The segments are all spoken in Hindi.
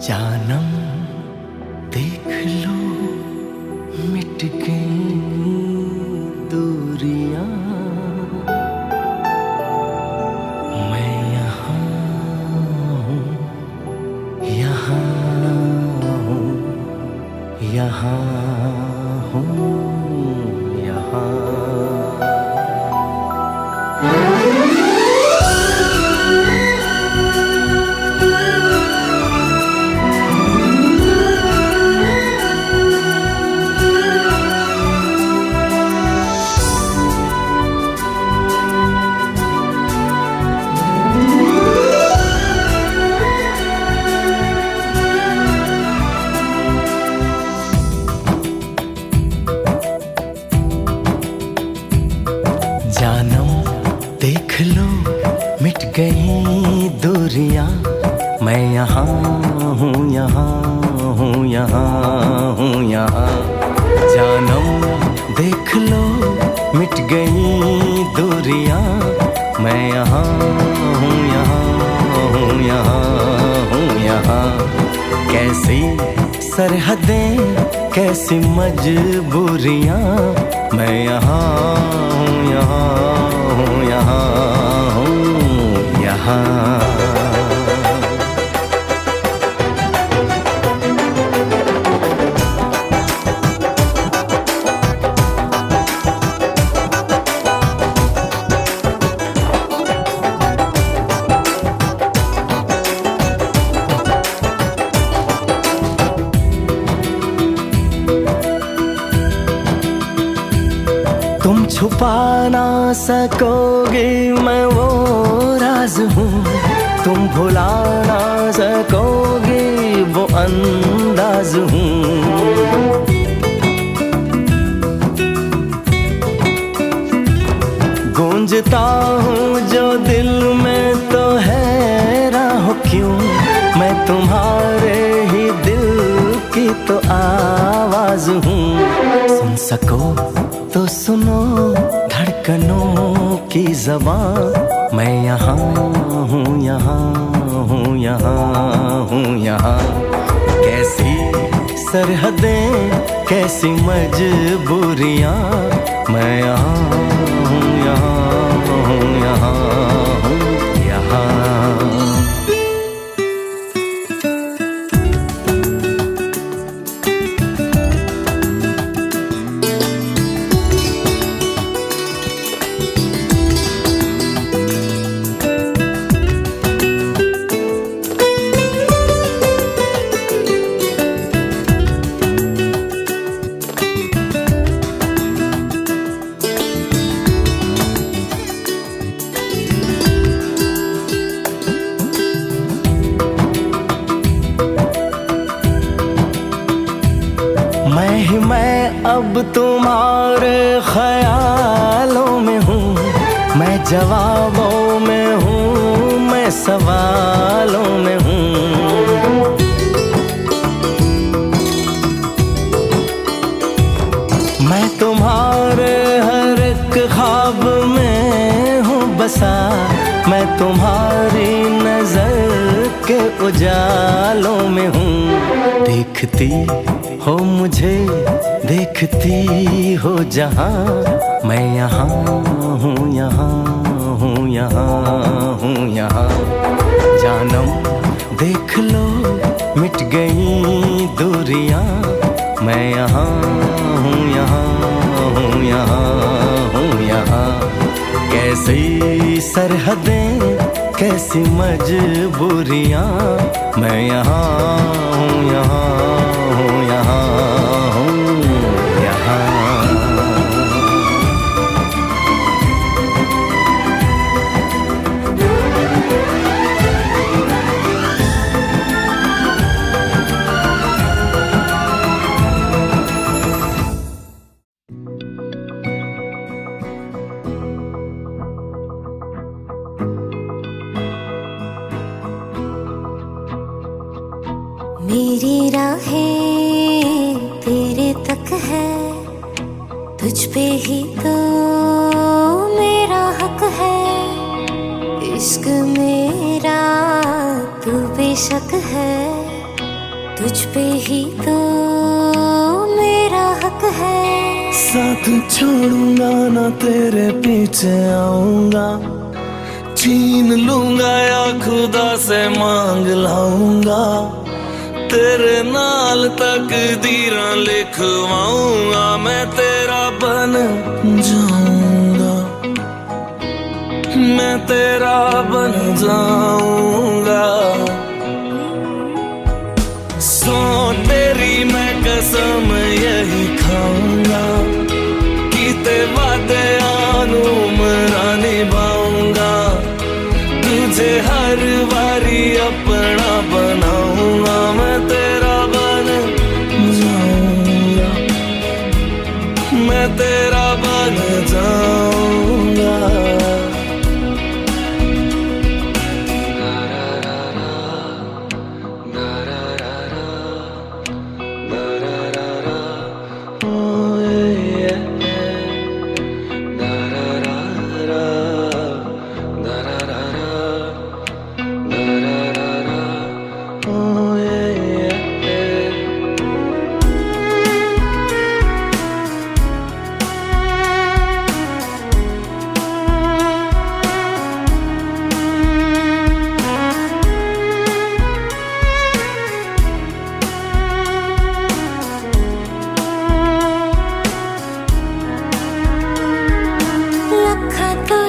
जानम देख लो मिट गई दूरियां, मैं यहाँ हूँ, यहाँ हूँ, यहाँ हूँ, यहाँ। जानम देख लो मिट गई दूरियां, मैं यहाँ हूँ, यहाँ हूँ, यहाँ हूँ, यहाँ। जानम देख लो मिट गई दूरियां, मैं यहाँ हूँ, यहाँ हूँ, यहाँ हूँ, यहाँ। कैसी सरहदें कैसी मजबूरियां, मैं यहाँ हूँ, यहाँ हूँ, यहाँ हूँ, यहाँ। तुम छुपा ना सकोगे मैं वो राज हूँ, तुम भुला ना सकोगे वो अंदाज हूँ। गूंजता हूँ जो दिल में तो हैरान हो क्यों, मैं तुम्हारे ही दिल की तो आवाज हूँ। सुन सको तो सुनो धड़कनों की ज़बान, मैं यहाँ हूँ, यहाँ हूँ, यहाँ हूँ, यहाँ। कैसी सरहदें कैसी मजबूरियाँ, मैं यहाँ हूँ, यहाँ हूँ, यहाँ हूँ, यहाँ। मैं अब तुम्हारे ख्यालों में हूँ, मैं जवाबों में हूँ, मैं सवालों में हूँ। मैं तुम्हारे हर एक ख्वाब में हूँ बसा, मैं तुम्हारी नजर के उजालों में हूँ। देखती हो मुझे देखती हो जहाँ, मैं यहाँ हूँ, यहाँ हूँ, यहाँ हूँ, यहाँ। जानम देख लो मिट गई दूरियां, मैं यहाँ हूँ, यहाँ हूँ, यहाँ हूँ, यहाँ। कैसी सरहदें कैसी मजबूरियां, मैं यहाँ हूँ, यहाँ हूँ, यहाँ हूँ, यहाँ। मेरी राहें तेरे तक है, तुझ पे ही तो मेरा हक है। इश्क मेरा तू बेशक है, तुझ पे ही तो मेरा हक है। साथ छोड़ूंगा ना तेरे पीछे आऊंगा, छीन लूंगा या खुदा से मांग लाऊंगा, तेरे नाल तकदीरां लिखवाऊंगा, मैं तेरा बन जाऊंगा, मैं तेरा बन जाऊंगा। सो तेरी मैं कसम यही खाऊंगा, कीते वादे मरा निभाऊंगा, तुझे हर बारी अपना बनाऊंगा, मैं तेरा बन जाऊंगा, मैं तेरा बन जाऊंगा।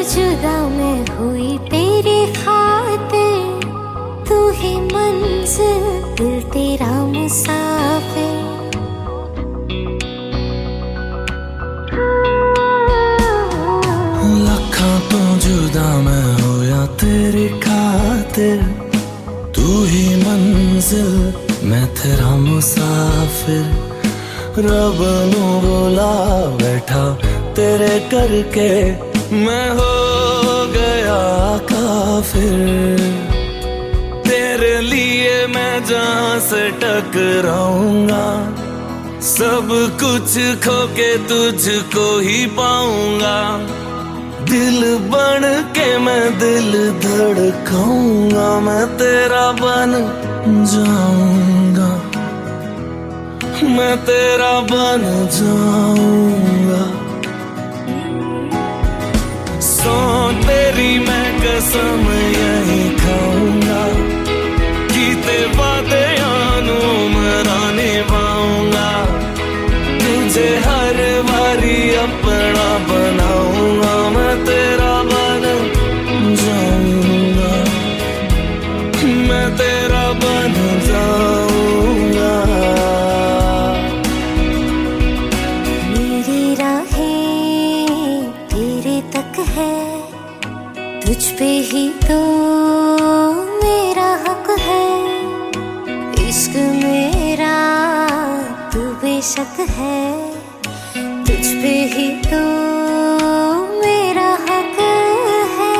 जुदा मैं हुई तेरे खातिर, तू ही मंजिल दिल तेरा मुसाफिर। लखा तो जुदा मैं होया तेरी खातिर, तू ही मंजिल मैं तेरा मुसाफिर। रब नू बुला बैठा तेरे करके, मैं हो गया काफिर। तेरे लिए मैं जहां से टकराऊंगा, सब कुछ खो के तुझको ही पाऊंगा, दिल बन के मैं दिल धड़काऊंगा, मैं तेरा बन जाऊंगा, मैं तेरा बन जाऊंगा। सो तेरी मैं कसम यही खाऊंगा, कीते वादे मरा निभाऊंगा, तुझे हर बारी अपना बनाऊंगा, मैं तेरा बन जाऊंगा, मैं तेरा बन जाऊंगा। मेरी राहें तेरे तक है, तुझ पे ही तो मेरा हक है। इश्क मेरा तू बेशक है, तुझ पे ही तो मेरा हक है।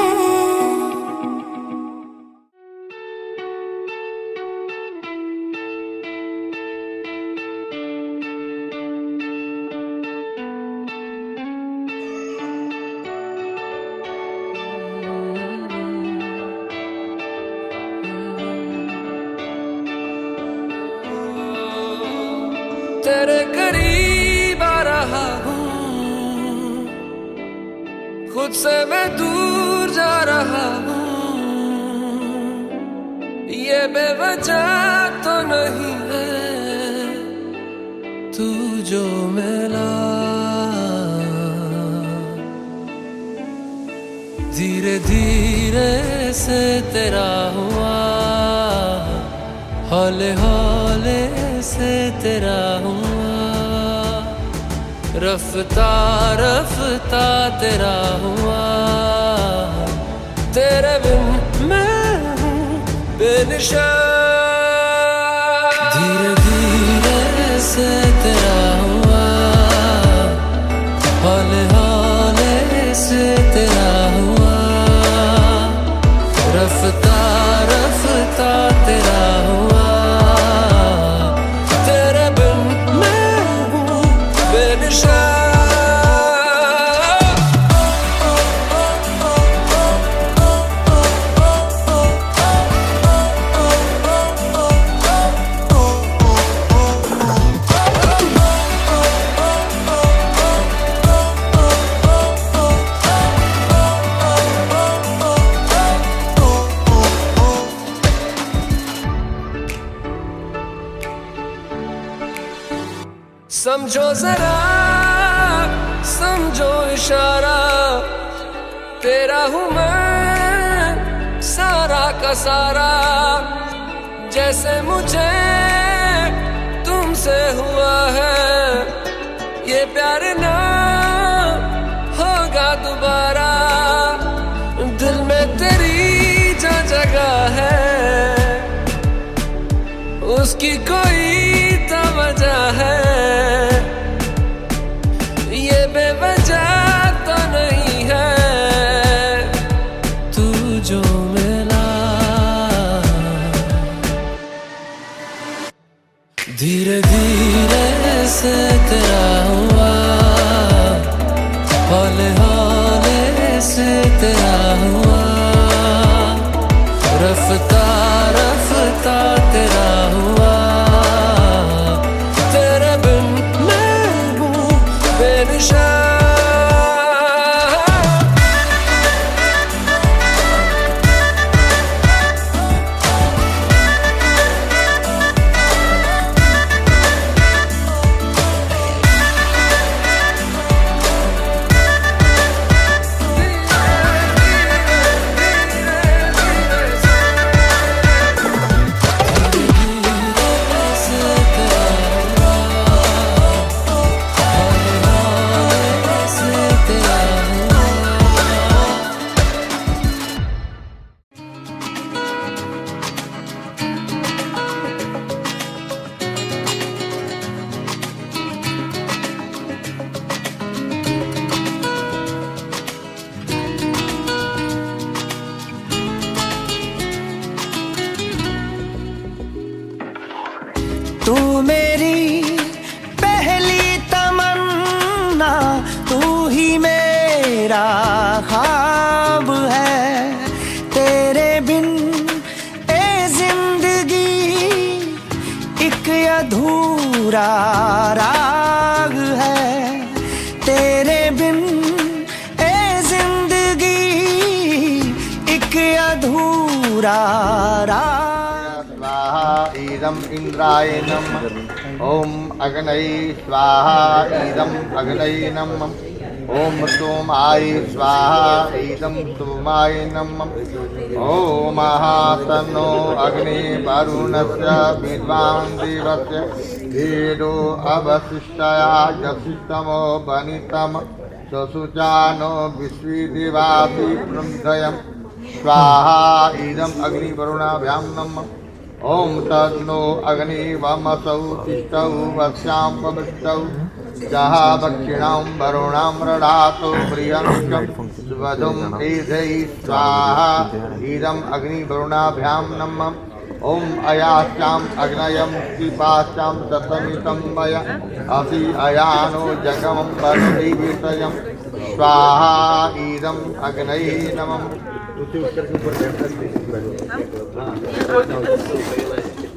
तेरे करीब आ रहा हूँ, खुद से मैं दूर जा रहा हूँ, ये बेवजह तो नहीं है तू जो मिला। धीरे धीरे से तेरा हुआ, हौले हौले से तेरा हुआ, रफ्ता रफ्ता तेरा हुआ, तेरे बिन मैं हूँ बेनिशा। धीरे धीरे से तेरा हुआ, हौले हौले से तेरा हुआ, रफ्ता रफ्ता तेरा हुआ, तेरे बिन मैं हूँ बेनिशा। समझो जरा समझो इशारा, तेरा हूँ मैं सारा का सारा। जैसे मुझे तुमसे हुआ है ये प्यार ना होगा दोबारा। दिल में तेरी जो जगह है उसकी कोई तो वजह है, ये बेवजह तो नहीं है। तू जो मिला धीरे धीरे से तेरा हुआ, हौले हौले से तेरा हुआ, रफ्ता रफ्ता तेरा हुआ। तेरे बिन मैं हूँ बेनिशान। तू मेरी पहली तमन्ना, तू ही मेरा ख्वाब है। तेरे बिन ए जिंदगी एक अधूरा राग है। तेरे बिन ए जिंदगी एक अधूरा राग। इदम इंद्राय नमः। ओम अग्नये स्वाहा इदम अग्नये नमः। ओम सोमाय स्वाहा इदम सोमाय नमः। ओम महातनो अग्नि वरुणस्य विद्वान् देवस्य वेदो अवशिष्टया जसितमो वनितम ससुचानो विश्वदेवापि प्रमदयम् स्वाहा इदम अग्नि वरुणाभ्यां नमः। ओम तन्नो अग्नि वमसौ तिष्ठौ वस्यां पविष्टौ जहा दक्षिणां वरुणां रडातो प्रियंकं स्वधुं एधै स्वाहा इदं अग्नि वरुणाभ्यां नमः। ओम अयास्याम् अग्नयं दीपास्यां ततमितं मय असि अयानो जगमं वरुणीविषयं स्वाहा इदं अग्नये नमः।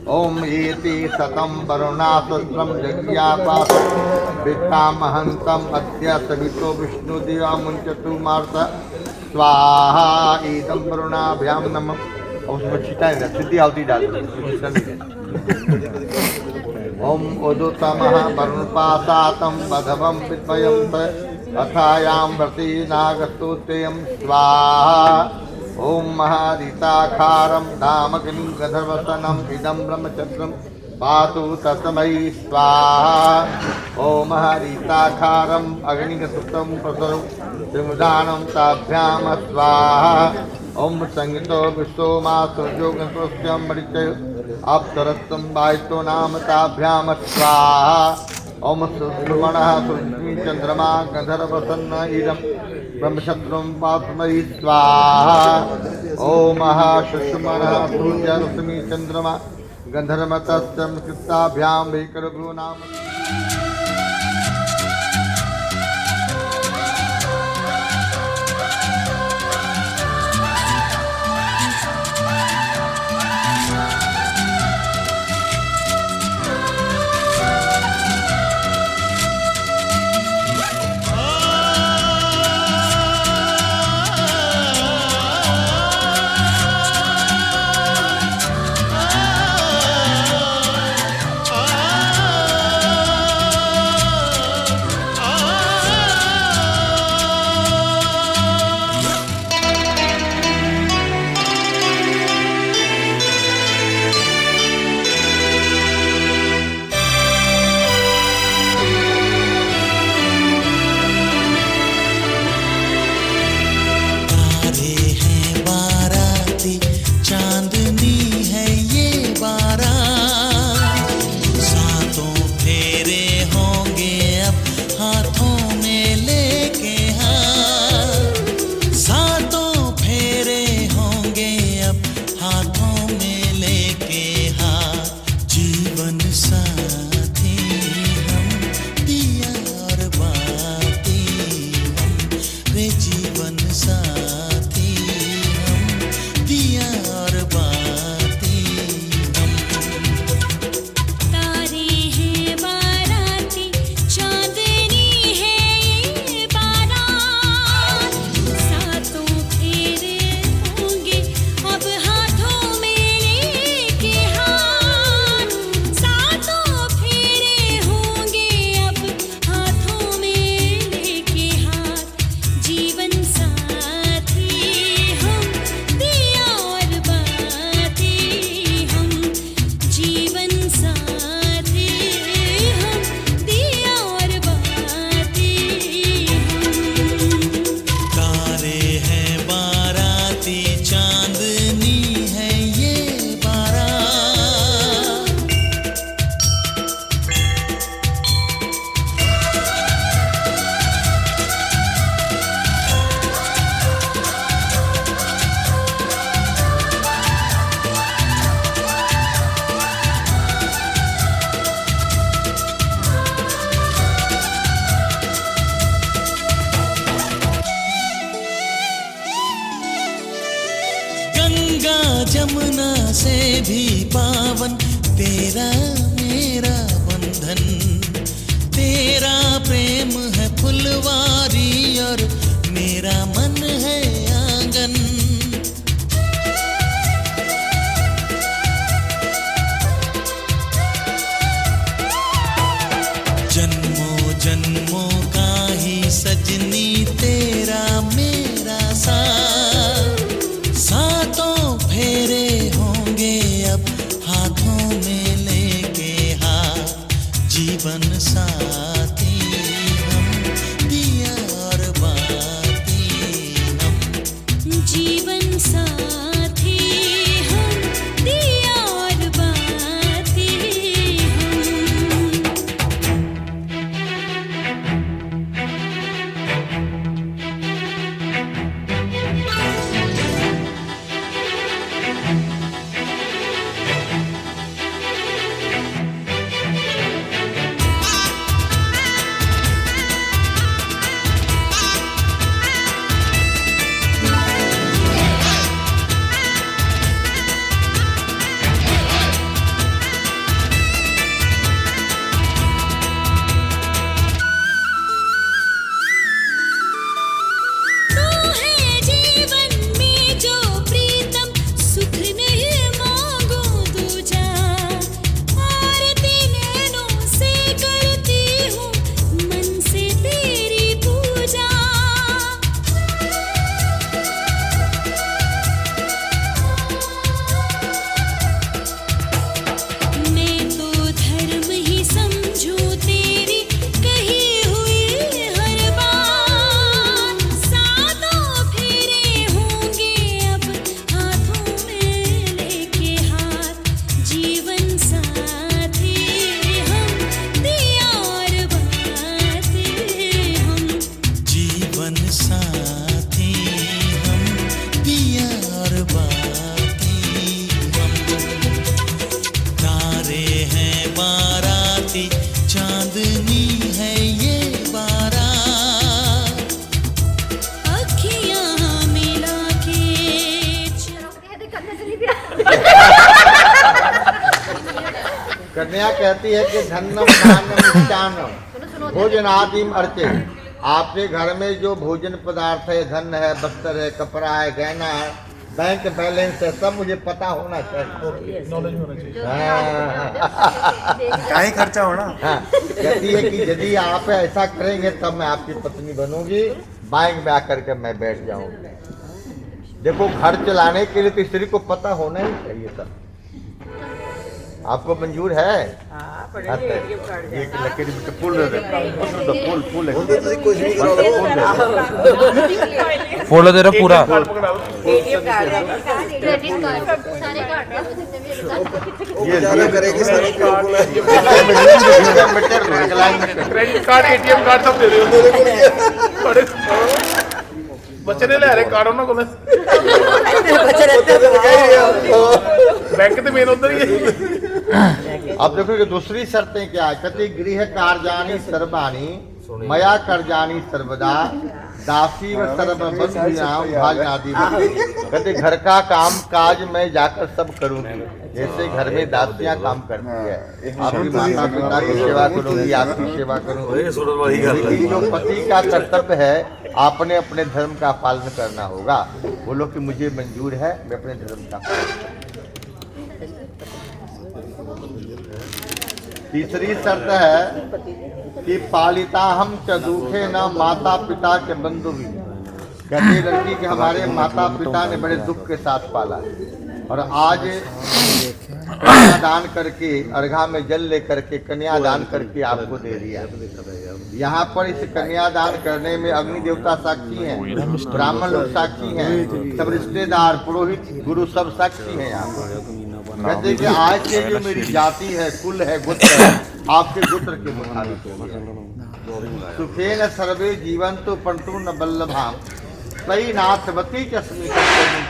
ओम एति सतं वरुणासहस्रं जज्ञापात वित्तामहंतम् अद्य सवितो विष्णुदेवा मुञ्चतु मार्त स्वाहा इदं वरुणाभ्यां नमः। उसमें छिटा है सिद्धि आवती डाल। ओम उदुतमः वरुणपासातं वधवं विद्मयं अथायां व्रती नागस्तोत्यं स्वाहा। ओम महारिताखारं धामग्निं गंधर्वसनम् इदं ब्रह्मचक्रं पातु तस्मै स्वाहा। ओम महारिताखारं अग्निगतुतं प्रसरं त्रिमुदानं ताभ्यां स्वाहा। ओम संगीतो विश्वमा सूर्योगन्तोस्यं मरिचय अप्सरस्तं वायतो नाम ताभ्यां स्वाहा। ओम सुब्रह्मण्यः सुरश्मि चंद्रमा गंधर्वसन्न इदं ब्रह्मशत्रुं पातुमयि स्वाहा। ओम महाशुष्मणः सूर्यरश्मि चंद्रमा गंधर्वतस्य कृताभ्यां वैकरभ्यो नाम। गंगा जमुना से भी पावन तेरा मेरा बंधन, तेरा प्रेम है फुलवारी और मेरा मन है आंगन। जन्मों जन्मों का ही सजनी तेरा मेरा साथ, सातों फेरे होंगे अब हाथों में लेके हाथ, जीवन साथी हम दिया और बाती हम, जीवन साथी हम दिया और बाती हम। तू है जीवन में जो प्रीतम, सुख नहीं मांगू दूजा, आरती नैनों से करती हूँ मन से तेरी पूजा। मैं तो धर्म ही समझूं तेरी कही हुई हर बात, सातों फेरे होंगे अब हाथों में लेके हाथ, जीवन साथी हम दिया और बाती हम। जीवन साथी हम दिया और बाती हम, तारे हैं बाराती चांदनी है ये बारात, अखियाँ मिला के कन्या कहती है कि धन्नम दानम मिष्टान्नम भोजनादिम अर्चे। आपके घर में जो भोजन पदार्थ है, धन है, वस्त्र है, कपड़ा है, गहना है, बैंक बैलेंस है, सब मुझे पता होना चाहिए, नॉलेज होना चाहिए। कहीं खर्चा होना। हाँ, कहती है कि यदि आप ऐसा करेंगे तब मैं आपकी पत्नी बनूंगी, बैंक में आकर के मैं बैठ जाऊंगी। देखो, घर चलाने के लिए तो स्त्री को पता होना ही चाहिए सब। आपको मंजूर है? एक लकड़ी में फूल फूल फूल फॉलो दे रहा पूरा। क्रेडिट कार्ड, एटीएम कार्ड सब दे रहे हो। बच्चे ने ले रहे कार्ड ना को बैंक तो मेन उधर ही है। अब देखो कि दूसरी शर्तें क्या है। कहते गृह कार्याणि सर्वाणि मया कर्जानि सर्वदा दासी व सर्वबंधुनाम भाजनादि। कहते घर का काम काज मैं जाकर सब करूंगी, जैसे घर में दासियां काम करती है। आपकी माता पिता की सेवा करूंगी, आपकी सेवा करूंगी। लेकिन जो पति का कर्तव्य है, आपने अपने धर्म का पालन करना होगा। बोलो कि मुझे मंजूर है, मैं अपने धर्म का पालन। तीसरी शर्त है कि पालिता हम च दुखे न माता पिता के बंधु भी। कहते लड़की के हमारे माता पिता ने बड़े दुख के साथ पाला और आज कन्यादान करके, अर्घा में जल लेकर के कन्यादान करके आपको दे दिया। यहाँ पर इस कन्यादान करने में अग्नि देवता साक्षी हैं, ब्राह्मण लोग साक्षी हैं, सब रिश्तेदार, पुरोहित, गुरु सब साक्षी हैं। यहाँ पर कहते कि आज से जो मेरी जाति है, कुल है, गोत्र है, आपके गोत्र के मुताबिक सुखे न सर्वे जीवन तो पंटू न बल्लभाम कई नाथवती चश्मी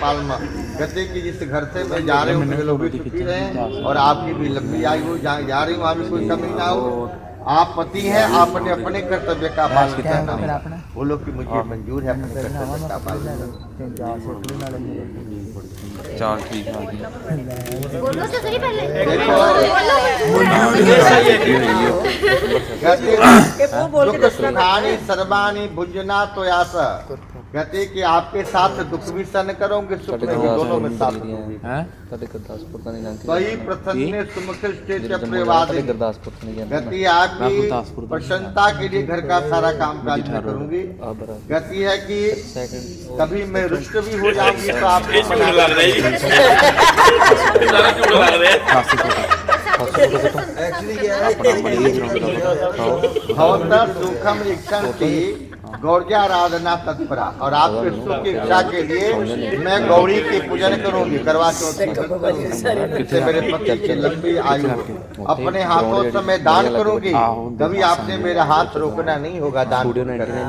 पालमा। कहते कि जिस घर से मैं जा रहे हूँ लोग भी सुखी रहे और आपकी भी लंबी आयु हो, जहाँ जा रही हूँ वहाँ भी कोई कमी ना हो। आप पति हैं, आपने अपने कर्तव्य का पालन करना। बोलो कि मुझे मंजूर है अपने कर्तव्य का पालन। चल ठीक है बोलो तो सही पहले दुख सुखानी सर्वानी भुंजना तो यास। कहते कि आपके साथ दुख भी सहन करोगे, सुख में भी, दोनों में साथ दूंगी। गुरदासपुर का नहीं जानते वही प्रसन्न सुमुखिल स्टेज प्रवादी। गुरदासपुर का नहीं जानते कहती है आपकी प्रसन्नता के लिए घर का सारा काम काज मैं करूंगी। कहती है कि कभी मैं रुष्ट भी हो जाऊंगी तो आप सुखम इच्छा की गौरिया आराधना तत्परा। और आपके सुख की इच्छा के लिए मैं गौरी की पूजन करूंगी, करवा चौथ जिससे मेरे पति की लंबी आयु हो। अपने हाथों से मैं दान करूंगी, कभी आपने मेरा हाथ रोकना नहीं होगा दान करना।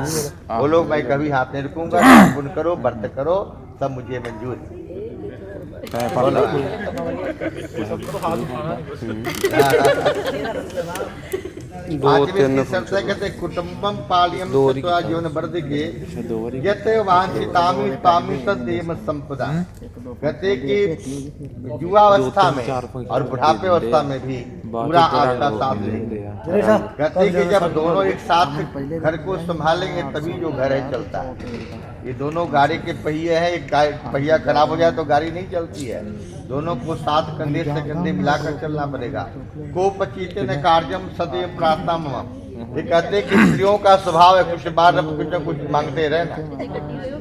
बोलो मैं कभी हाथ नहीं रुकूंगा, पुण्य करो व्रत करो सब मुझे मंजूर है। कहते कुटुंबम पालियम जीवन वर्धिके यते वांछितामि तामि तद्देव संपदा। कहते कि युवावस्था में और बुढ़ापे अवस्था में भी पूरा आपका साथ देंगे। कहते कि जब दोनों एक साथ घर को संभालेंगे तभी जो घर है चलता है। ये दोनों गाड़ी के पहिए हैं, एक पहिया खराब हो जाए तो गाड़ी नहीं चलती है। दोनों को साथ कंधे से कंधे मिलाकर चलना पड़ेगा। को पचीते न कार्यम सदैव प्रार्थना मम। ये कहते हैं कि स्त्रियों का स्वभाव है कुछ बार कुछ न कुछ मांगते रहना।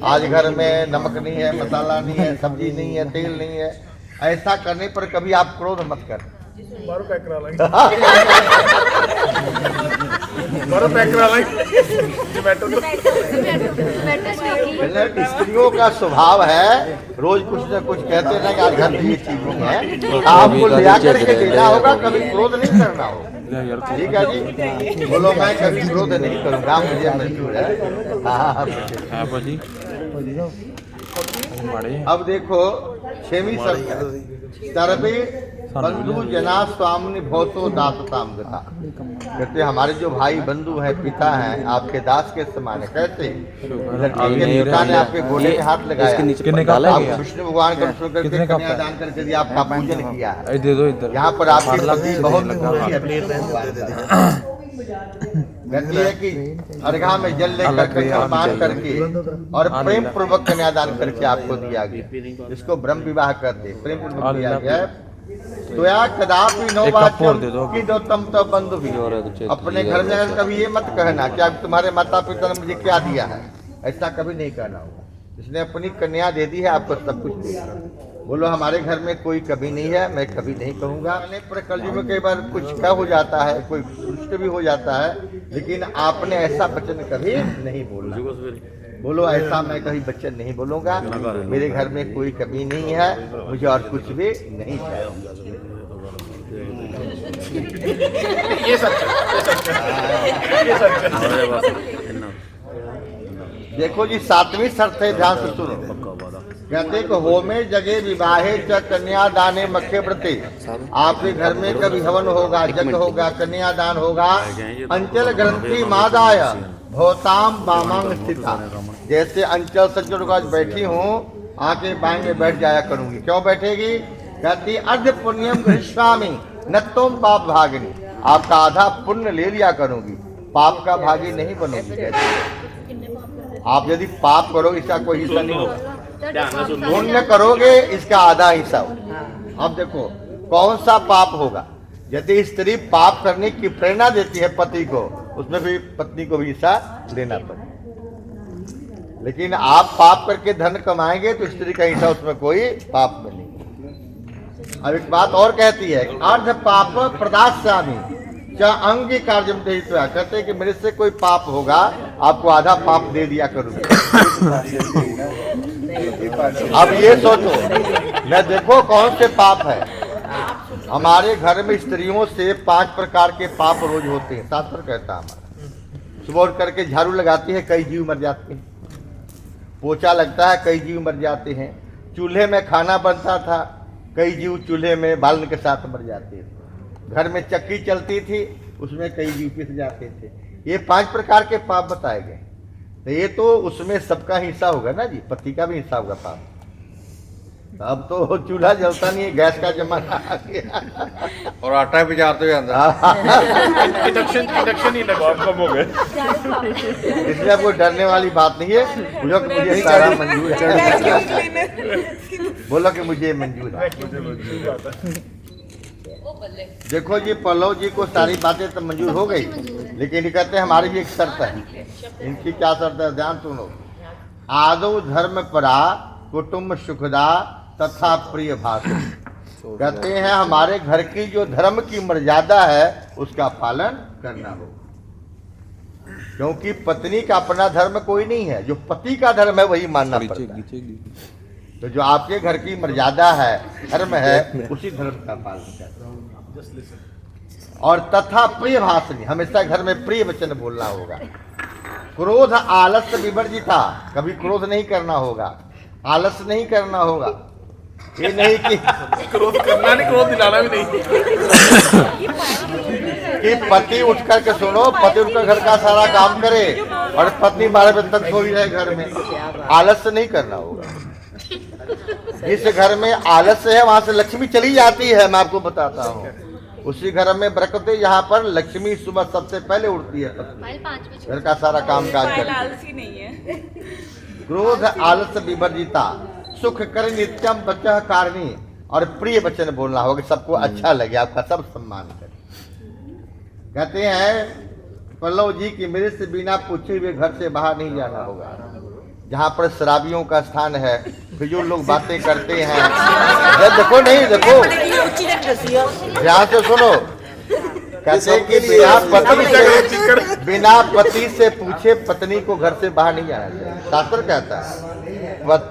आज घर में नमक नहीं है, मसाला नहीं है, सब्जी नहीं है, तेल नहीं है। ऐसा करने पर कभी आप क्रोध मत कर। स्त्रियों का स्वभाव है रोज कुछ न कुछ कहते ना कि आज घर में ये चीज नहीं है, आपको लिया करके देना होगा, कभी क्रोध नहीं करना होगा। ठीक है जी, बोलो मैं कभी क्रोध नहीं करूंगा, मुझे मंजूर है। अब देखो 6वीं शर्त सर्वे बंधु जना स्वामी भौतो दासताम गता। कहते हमारे जो भाई बंधु हैं, पिता हैं, आपके दास के समान है। कहते पिता ने आपके गोले में हाथ लगाया, आप विष्णु भगवान का कन्यादान करके दिया, आपका पूजन किया है। यहाँ पर आपकी पत्नी बहुत कहती है कि अर्घा में जल लेकर सम्मान करके और प्रेम पूर्वक कन्यादान करके आपको दिया गया। इसको ब्रह्म विवाह करते प्रेम पूर्वक दिया गया। तो या कदापि नो वाच्यम कि दो तम तो बंधु भी। अपने घर में कभी ये मत कहना कि आप तुम्हारे माता पिता ने मुझे क्या दिया है, ऐसा कभी नहीं कहना होगा। जिसने अपनी कन्या दे दी है आपको सब कुछ देगा। बोलो हमारे घर में कोई कभी नहीं है, मैं कभी नहीं कहूँगा। पर कलयुग में कई बार कुछ क्या हो जाता है, कोई दुष्ट भी हो जाता है, लेकिन आपने ऐसा वचन कभी नहीं बोला। बोलो ऐसा मैं कभी वचन नहीं बोलूँगा, मेरे घर में कोई कमी नहीं है, मुझे और कुछ भी नहीं चाहिए। ये सच देखो जी 7वीं शर्त है, ध्यान से सुनो। कहते कि होमे जगे विवाहे च कन्यादाने मखे व्रते। आपके घर में कभी हवन होगा, जग होगा, कन्यादान होगा। अंचल ग्रंथि मादाय भोताम बामांग स्थिता। जैसे अंचल सज्जन आज बैठी हूँ, आके बाएं में बैठ जाया करूंगी। क्यों बैठेगी? कहती अर्ध पुण्यम गृह्णामि नत्तोम पाप भागिनी। आपका आधा पुण्य ले लिया करूंगी, पाप का भागी नहीं बनूंगी। कहती आप यदि पाप करोगे इसका कोई हिस्सा नहीं होगा, पुण्य करोगे इसका आधा हिस्सा होगा। अब देखो कौन सा पाप होगा। यदि स्त्री पाप करने की प्रेरणा देती है पति को, उसमें भी पत्नी को भी हिस्सा देना पड़ेगा। लेकिन आप पाप करके धन कमाएंगे तो स्त्री का हिस्सा उसमें कोई पाप में नहीं। अब एक बात और कहती है, अर्ध पाप प्रदास्यामि च अंगी कार्यम दहित्वा। कहते हैं कि मेरे से कोई पाप होगा, आपको आधा पाप दे दिया करूंगा। अब ये सोचो, मैं देखो कौन से पाप है। हमारे घर में स्त्रियों से 5 प्रकार के पाप रोज होते हैं, शास्त्र कहता है। हमारा सुबह उठ करके झाड़ू लगाती है, कई जीव मर जाते हैं। पोछा लगता है, कई जीव मर जाते हैं। चूल्हे में खाना बनता था, कई जीव चूल्हे में बालन के साथ मर जाते थे। घर में चक्की चलती थी, उसमें कई जीव पिस जाते थे। ये 5 प्रकार के पाप बताए गए। तो ये तो उसमें सबका हिस्सा होगा ना जी, पति का भी हिस्सा होगा पाप। अब तो चूल्हा जलता नहीं है, गैस का जमाना आ गया। और आटा भी चार तो अंदर इंडक्शन ही लगा कम हो गए। इसलिए आपको डरने वाली बात नहीं है, बोलो कि मुझे सारा मंजूर है, बोलो कि मुझे मंजूर है। देखो जी, पल्लव जी को सारी बातें तो मंजूर हो गई, लेकिन ये कहते हैं हमारी भी एक शर्त है। इनकी क्या शर्त है, ध्यान सुनो। आदौ धर्म परा कुटुंब सुखदा तथा प्रिय भाषा। कहते हैं हमारे घर की जो धर्म की मर्यादा है उसका पालन करना हो, क्योंकि पत्नी का अपना धर्म कोई नहीं है, जो पति का धर्म है वही मानना पड़ता है। तो जो आपके घर की मर्यादा है, धर्म है, उसी धर्म का पालन करना। और तथा प्रिय भाषणी, हमेशा घर में प्रिय वचन बोलना होगा। क्रोध आलस्य विवर्जिता, कभी क्रोध नहीं करना होगा, आलस्य नहीं करना होगा। ये नहीं कि क्रोध करना नहीं, क्रोध दिलाना भी नहीं। कि पति उठ करके सुनो, पति उठकर घर का सारा काम करे और पत्नी 12 बजे तक सोई रहे घर में, आलस्य नहीं करना होगा। जिस घर में आलस्य है वहां से लक्ष्मी चली जाती है, मैं आपको बताता हूँ। उसी घर में बरकत है जहाँ पर लक्ष्मी सुबह सबसे पहले उठती है, घर का सारा काम काज करती है। क्रोध आलस्य विवर्जिता, सुख कर नित्यम बचह कारणी, और प्रिय वचन बोलना होगा, सबको अच्छा लगे, आपका सब सम्मान करे। कहते हैं पल्लव जी की मेरे से बिना पूछे हुए घर से बाहर नहीं जाना होगा। जहाँ पर शराबियों का स्थान है, फिजूल लोग बातें करते हैं, देखो नहीं देखो, ध्यान से सुनो। कहते हैं कि बिना पति से पूछे पत्नी को घर से बाहर नहीं जाना चाहिए। शास्त्र कहता है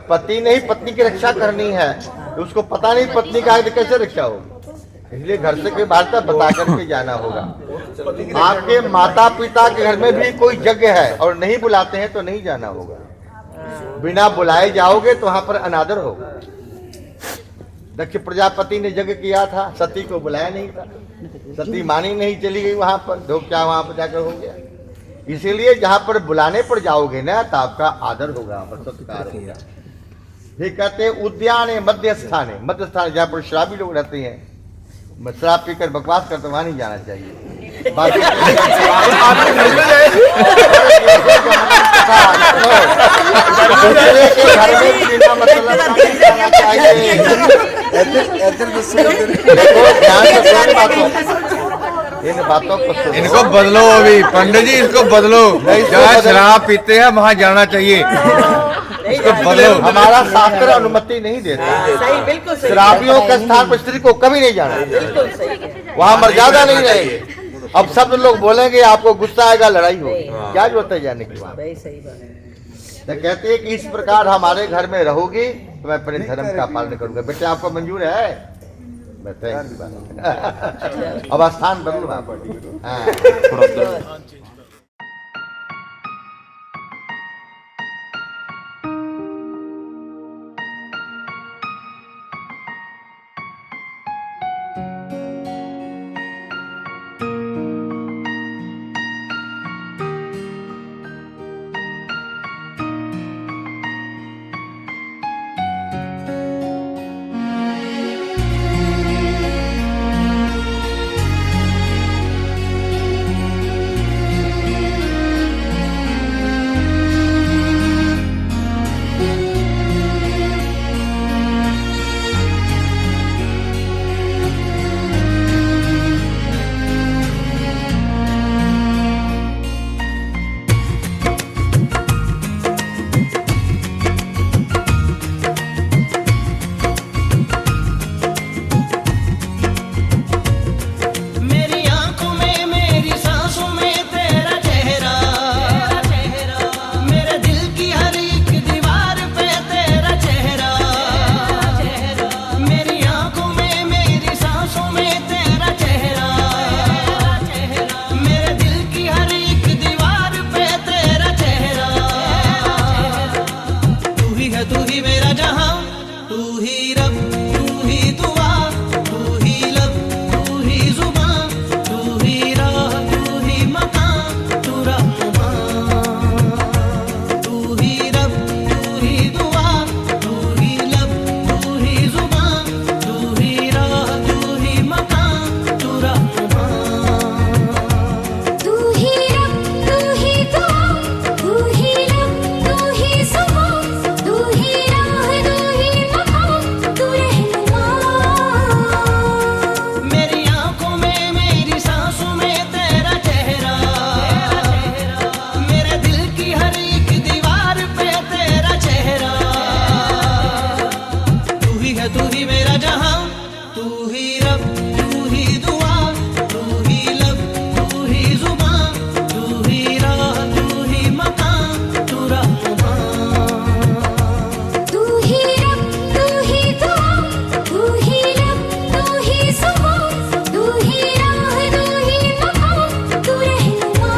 पति ने ही पत्नी की रक्षा करनी है, तो उसको पता नहीं पत्नी का आगे कैसे रक्षा होगी, इसलिए घर से कोई बात बता करके जाना होगा। आपके माता पिता के घर में भी कोई यज्ञ है और नहीं बुलाते हैं तो नहीं जाना होगा। बिना बुलाए जाओगे तो वहां पर अनादर होगा। दक्ष प्रजापति ने यज्ञ किया था, सती को बुलाया नहीं था, सती मानी नहीं, चली गई वहां पर, दो क्या वहां पर जाकर हो गया। इसीलिए जहां पर बुलाने पर जाओगे ना तो आपका आदर होगा और सत्कार होगा। ये कहते हैं उद्यान मध्य स्थान है, मध्य स्थान जहाँ पर शराबी लोग रहते हैं, शराब पीकर बकवास करते वहां नहीं जाना चाहिए। बाकी घर में बिना मतलब नहीं जाना चाहिए। इन बातों को इनको बदलो, अभी पंडित जी इसको बदलो, जहाँ शराब पीते हैं वहाँ जाना चाहिए, इसको बदलो। हमारा शास्त्र अनुमति नहीं देता, शराबियों के स्थान पर स्त्री को कभी नहीं जाना, वहाँ मर्यादा नहीं रहेगी। अब सब लोग बोलेंगे, आपको गुस्सा आएगा, लड़ाई होगी, क्या जरूरत है जाने की बात। तो कहते हैं कि इस प्रकार हमारे घर में रहोगी तो मैं अपने धर्म का पालन करूंगा। बेटे आपको मंजूर है? अब स्थान बदलो आप। ही मेरा जहां, तू ही रब, तू ही दुआ, तू ही लब, तू ही जुबान, तू ही राह, तू ही मकान, तू रहनुमा। तू ही रब, तू ही दुआ, तू ही लब, तू ही जुबान, तू ही राह, तू ही मकान, तू रहनुमा।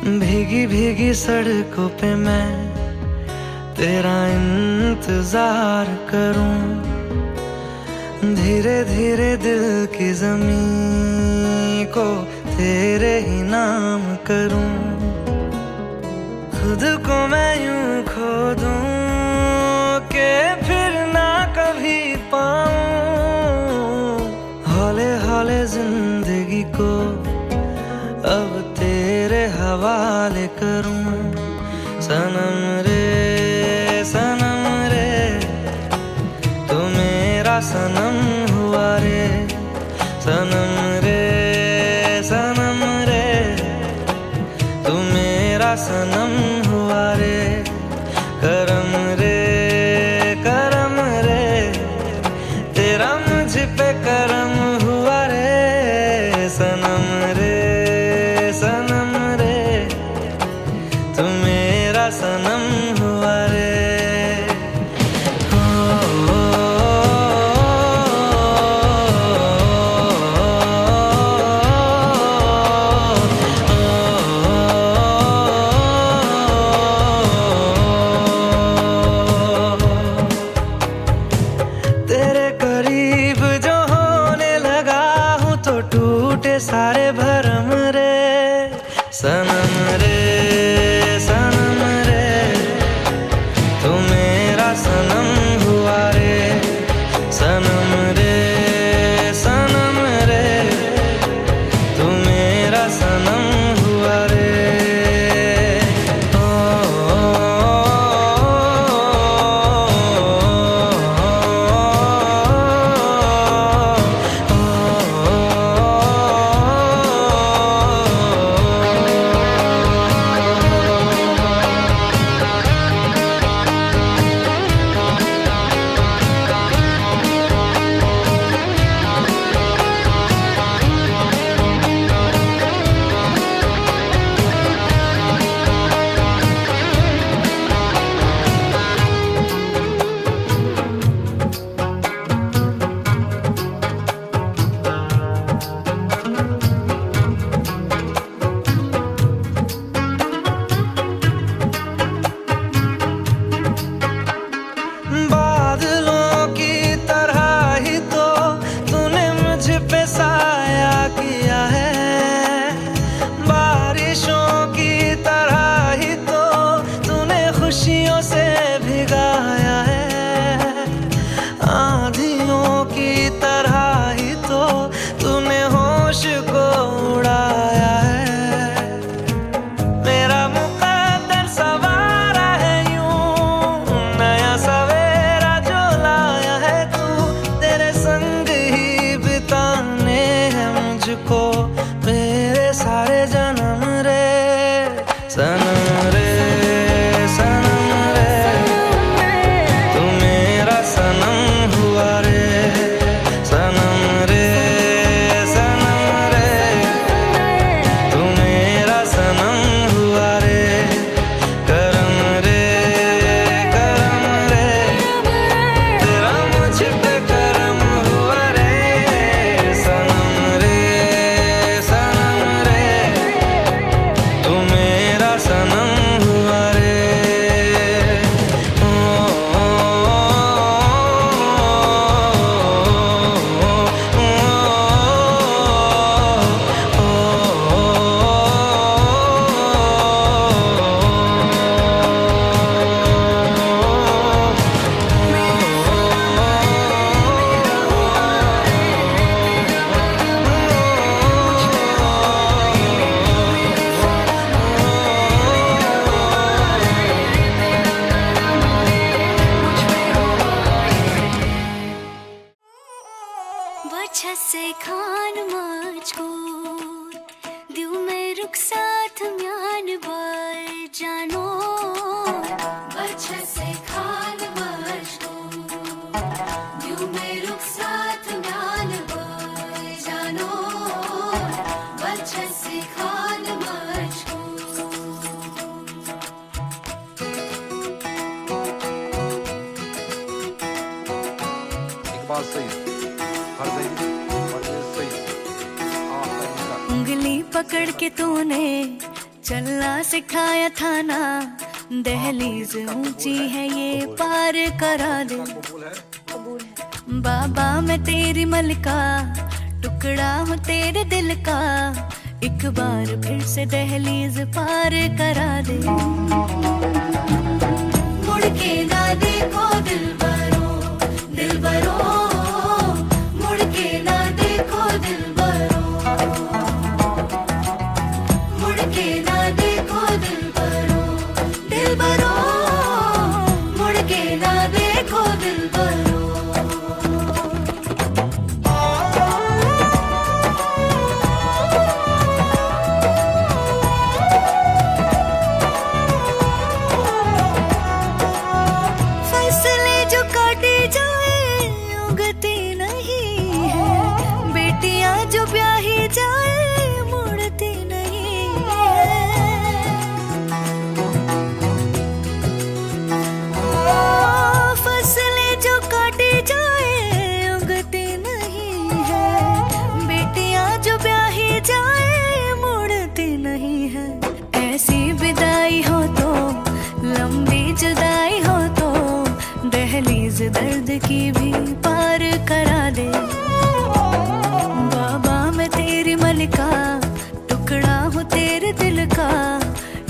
भीगी भीगी सड़कों पे मैं तेरा इंतजार करूं, धीरे धीरे दिल की ज़मीं को तेरे ही नाम करूं। खुद को मैं यूं खो दूं कि फिर ना कभी पाऊं, हौले हौले जिंदगी को अब तेरे हवाले करूं। सनम रे तू मेरा सनम हुआ रे, सनम रे तू मेरा सनम हुआ रे। करम रे तेरा मुझ पे करम हुआ रे। सनम रे तू मेरा सनम हुआ रे। तेरे करीब जो होने लगा हूँ तो टूटे सारे भरम रे। सनम रे तू मेरा सनम हुआ रे। सनम रे तू मेरा सनम हुआ रे। बादलों की तरह ही तो तूने मुझ पे साया किया है, बारिशों की तरह ही तो तूने खुशियों से भिगाया है, आंधियों की तरह ही तो तूने होश को उड़ाया है। मेरा मुकद्दर सवारा है यूं, नया सवेरा जो लाया है तू, तेरे संग ही बिताने हैं मुझको मेरे सारे जन्म रे। सनम रे तू मेरा सनम हुआ रे। सनम रे तू मेरा सनम हुआ रे। करम रे तेरा मुझ पे करम हुआ रे। सनम रे तू मेरा सनम हुआ रे। वजह से खान मुझको दिल में रुक साथ म्यान बर जानो। वजह से खान मुझको दिल में रुक साथ म्यान बर जानो। वजह से खान मुझको इकबाल सही हर सही और ये सही उंगली पकड़ के तूने चलना सिखाया था ना, दहलीज ऊंची है ये पार करा दे। बाबा मैं तेरी मलका, टुकड़ा हूँ तेरे दिल का, एक बार फिर से दहलीज पार करा दे। मुड़ के ना देखो दिलबरो, दिलबरो, मुड़ के ना देखो दिलबरो, मुड़ के ना देखो दिलबरो, दिलबरो, मुड़ के ना देखो दिलबरो। फसलें जो काटी जाए उगती नहीं है, बेटियां जो ब्याही जाए मुड़ती नहीं है। फसलें जो काटी जाए उगती नहीं है, बेटियां जो ब्याही जाए मुड़ती नहीं है। ऐसी विदाई हो तो, लंबी जुदाई हो तो, दहलीज दर्द की भी पार करा दे। बाबा मैं तेरी मलिका, टुकड़ा हूँ तेरे दिल का,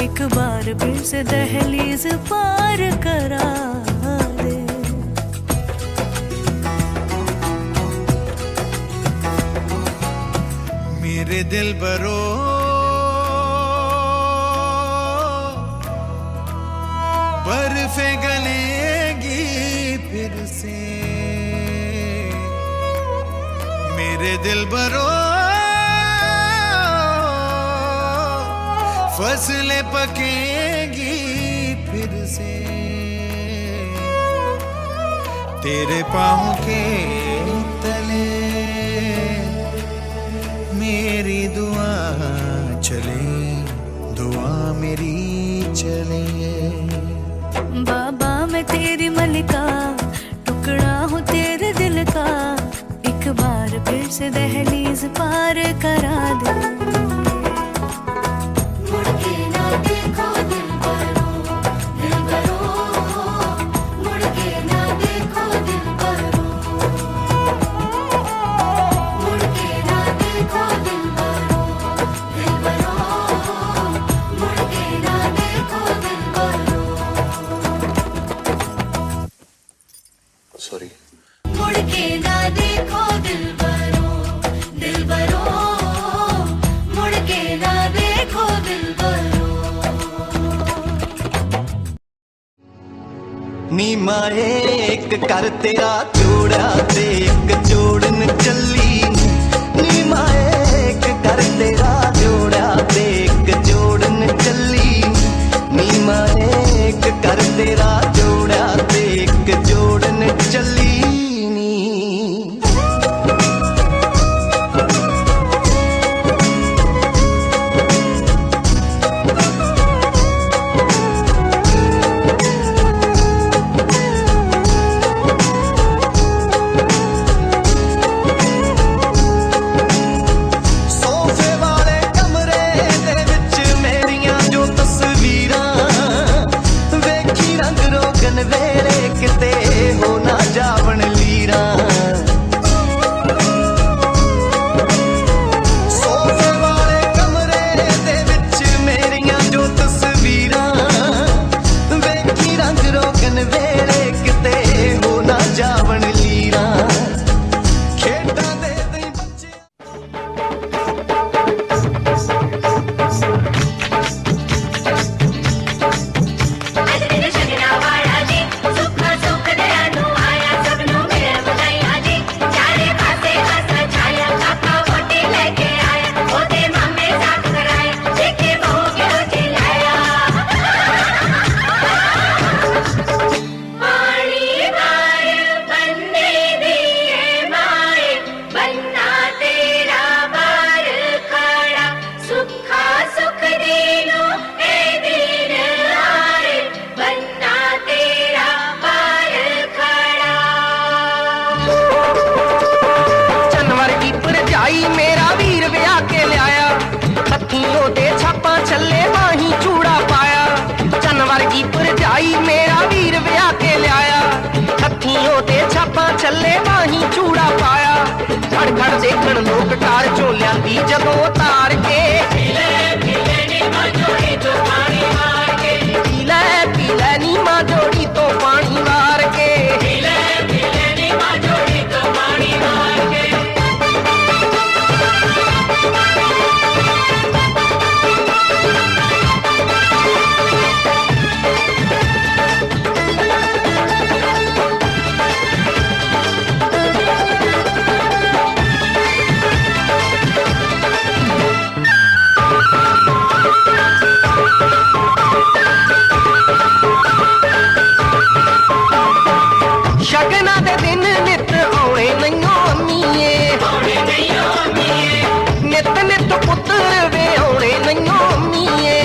एक बार फिर से दहलीज पार करा दे। मेरे दिल बरो, बर्फे गलेगी फिर से, मेरे दिल बरो, फसलें पकेगी फिर से, तेरे पाँव के तले मेरी दुआ चले, दुआ मेरी चले। बाबा मैं तेरी मलिका, टुकड़ा हूँ तेरे दिल का, एक बार फिर से दहलीज पार करा दे। मुड़ के ना देखो दिलबरो, दिलबरो, मुड़ के ना देखो दिलबरो, मुड़ के ना देखो दिलबरो, दिलबरो, मुड़ के ना देखो दिलबरो। सॉरी। मुड़ के ना देखो दिलबरो, दिलबरो, मुड़ के ना देखो दिलबरो। नी माए एक कर तेरा जोड़ा ते एक जोड़न चली, नी माए एक कर तेरा जोड़ा ते एक जोड़न चली, नी माए एक कर तेरा जोड़ा ते एक जोड़न चली नी। सोफे वाले ਛੱਲੇ ਵਾਹੀ ਚੂੜਾ ਪਾਇਆ ਖੜ ਖੜ ਦੇਖਣ ਲੋਕ ਕਾਰ ਚੋਂ ਲਿਆਂਦੀ ਜਦੋਂ ਉਤਾਰ ਕੇ ਪੀ ਲੈ ਨੀ ਮਾਂ ਜੋੜੀ ਤੋਂ ਪਾਣੀ ਮਾਰ ਕੇ ਪੀ ਲੈ ਨੀ ਮਾਂ ਜੋੜੀ ਤੋਂ ਪਾਣੀ ਮਾਰ ਕੇ ਪੀ ਲੈ ਨੀ ਮਾਂ ਜੋੜੀ ਤੋਂ ਪਾਣੀ ਮਾਰ ਕੇ ਸ਼ਗਨਾਂ ਦੇ ਦਿਨ ਨਿਤ ਆਉਣੇ ਨਹੀਂਓ ਅੰਮੀਏ ਨਿਤ ਨਿਤ ਪੁੱਤਰ ਵੇ ਆਉਣੇ ਨਹੀਂਓ ਅੰਮੀਏ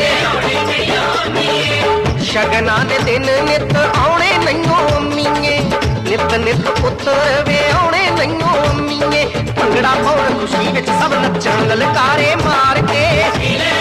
ਸ਼ਗਨਾਂ ਦੇ ਦਿਨ ਨਿਤ ਆਉਣੇ ਨਹੀਂਓ ਅੰਮੀਏ ਨਿਤ ਨਿਤ ਪੁੱਤਰ ਵੇ ਆਉਣੇ ਨਹੀਂਓ ਅੰਮੀਏ ਭੰਗੜਾ ਪਾਉਣ ਖੁਸ਼ੀ ਵਿੱਚ ਸਭ ਨੱਚਣ ਲਲਕਾਰੇ ਮਾਰ ਕੇ